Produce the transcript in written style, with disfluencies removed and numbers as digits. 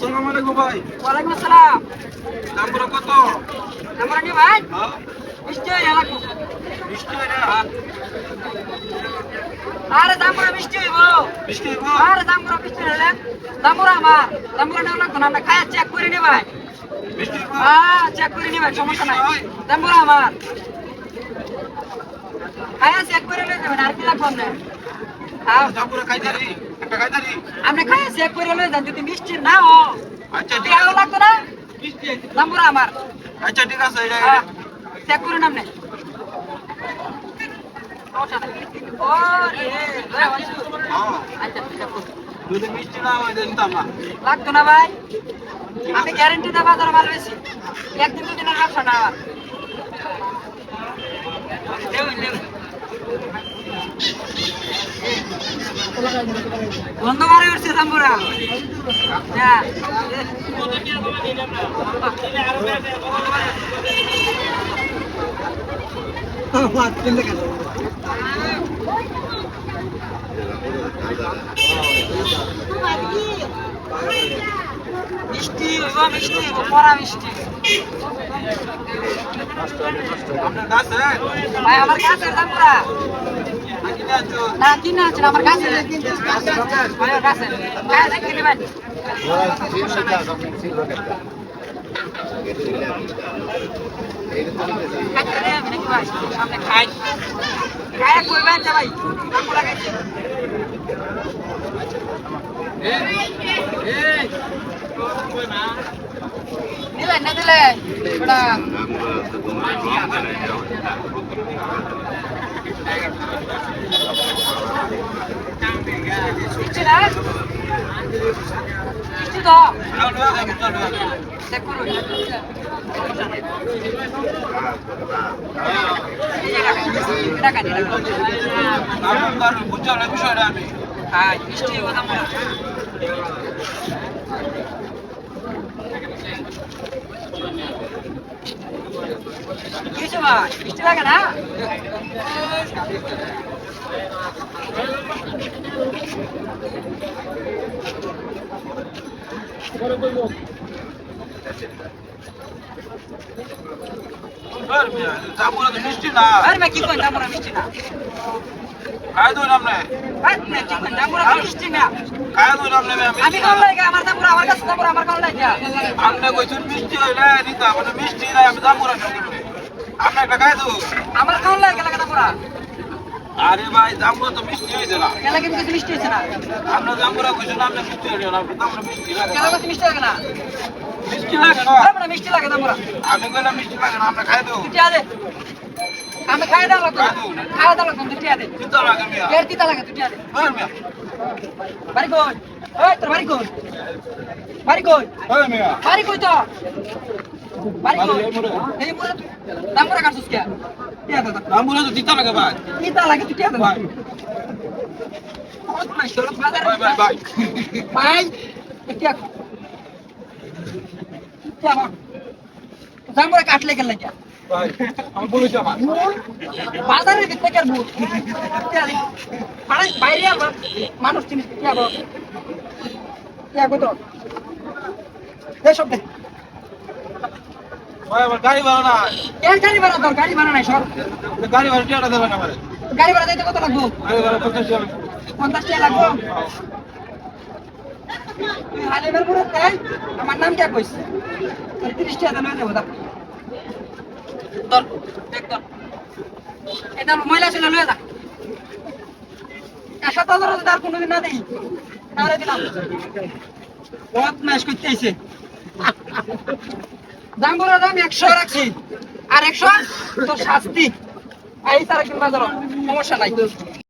আসসালামু আলাইকুম ভাই। ওয়ালাইকুম আসসালাম। দামগুলো কত? আমরা নি ভাই হ্যাঁ মিষ্টি হয়ে লাগবো। মিষ্টি হয় না? আরে দামগুলো মিষ্টি হইব। মিষ্টি হইব? আরে দামগুলো মিষ্টি হইলে দামগুলো আমার দামগুলো নেওয়া লাগতো না, আমরা খায়া চেক করে নি ভাই। মিষ্টি হইব? হ্যাঁ চেক করে নি ভাই, সমস্যা নাই। দামগুলো আমার খায়া চেক করে লয়ে যাবেন, আর কি লাগবে আপনার? হ্যাঁ দামগুলো খাইতারি? একটা খাইতারি? আপনি খায়া চেক করে লয়ে যান, যদি মিষ্টি না হ আচ্ছা ঠিক টাকাও আছে। লাগতো না, দামগুলো আমার। আচ্ছা ঠিক আছে এটা হ্যাঁ চেক করে নাম নেই। হ্যাঁ আচ্ছা check করুন। যদি মিষ্টি না হয় তাহলে নিতাম না। লাগতো না ভাই, আমি গ্যারেন্টি দেবো বাজারে মাল বেশি, একদিন দুদিনের ব্যবসা না আমার। বন্ধ করে উঠছে জাম্বুরা। হ্যাঁ মিষ্টি হইব, মিষ্টি হইব, পড়া মিষ্টি। আপনার কাছে ভাই আমার কাছে জাম্বুরা নাকি না আছো? না কিনে আছেন আমার কাছে, ভাই আমার কাছে ভাই দেখে নেবেন। সামনে খাই খাই করবেন যা ভাই, জাম্বুরা খাইছে। দিলেন না দিলেন ওটা মিষ্টি না, মিষ্টি তো চেক করুন। টাকা দিলাম আপনার বুঝছো না বিষয়টা আমি। হ্যাঁ মিষ্টি কথা বলা। কিছু ভাই মিষ্টি লাগে না? দামগুলো তো মিষ্টি না। আরে ভাই কি করেন দামরা মিষ্টি না? খাই দই আপনি। ভাই না কি করেন দামরা মিষ্টি না? খাই দই আপনি আমি কোন লাগে আমার দামরা আমার কাছে দামরা আমার কোন লাগে? আপনি কইছেন মিষ্টি হইলে নিতাম মানে মিষ্টি নাই আমি দামগুলো নিতে আপনি একটা খাই দো। আমার কোন লাগে লাগে দামরা? আরে ভাই দামগুলো তো মিষ্টি হইছে না। কেলা কিন্তু কিছু মিষ্টি হইছে না। আপনার দামগুলো কইছেন আপনি মিষ্টি হইলে না আপনি দামগুলো মিষ্টি লাগে। কেলা কিছু মিষ্টি লাগে না? মিষ্টি লাগে না। দামরা মিষ্টি লাগে দামরা। আমি কইলাম মিষ্টি লাগে না আপনি খাই দো। তুই আদে আমি খাই দাও লাগতো, খাই দাও লাগতো তুই আদে। চিন্তা লাগে মিয়া। এর কিটা লাগে তুই আদে। হ্যাঁ মিয়া। বাড়ি কই? ওই তোর বাড়ি কই? বাড়ি কই? হ্যাঁ মিয়া। বাড়ি কই তো? বাড়ি কই? এই মুরে দামরা কাটছস কে? কি আদে তো? দামগুলো তো চিন্তা লাগে ভাই। কিটা লাগে তুই আদে ভাই। কত মাস হলো বাজারে? ভাই ভাই ভাই। ভাই কিয়া কিয়া দামরা কাটলে কেন লাগে? ভাই আমি বলেছি আমার। বাজারে দিতে কে ভূত? বাইরে আবার মানুষ জিনিস কি আবার কি আবার তো এসব দেখ ভাই আমার গাড়ি ভাড়া না। এর গাড়ি ভাড়া দর গাড়ি ভাড়া নাই সব গাড়ি ভাড়া টিয়াটা দেবেন আমারে। গাড়ি ভাড়া দিতে কত লাগবে? গাড়ি ভাড়া 50 টাকা। 50 টাকা লাগবে। তুই হালিমের পুরো তাই আমার নাম কে কইছ? 30 টাকা দাম দেব দা দর দেখ দর এটা ময়লা ছিল লয়ে যা। 7000 টাকা কোনদিন না দেই তাহলে দিলাম বহুত মাস করতে আইছে। দামগুলোর দাম 100 রাখছি আর 100 তোর শাস্তি। এই তারা কিনবা ধরো সমস্যা নাই।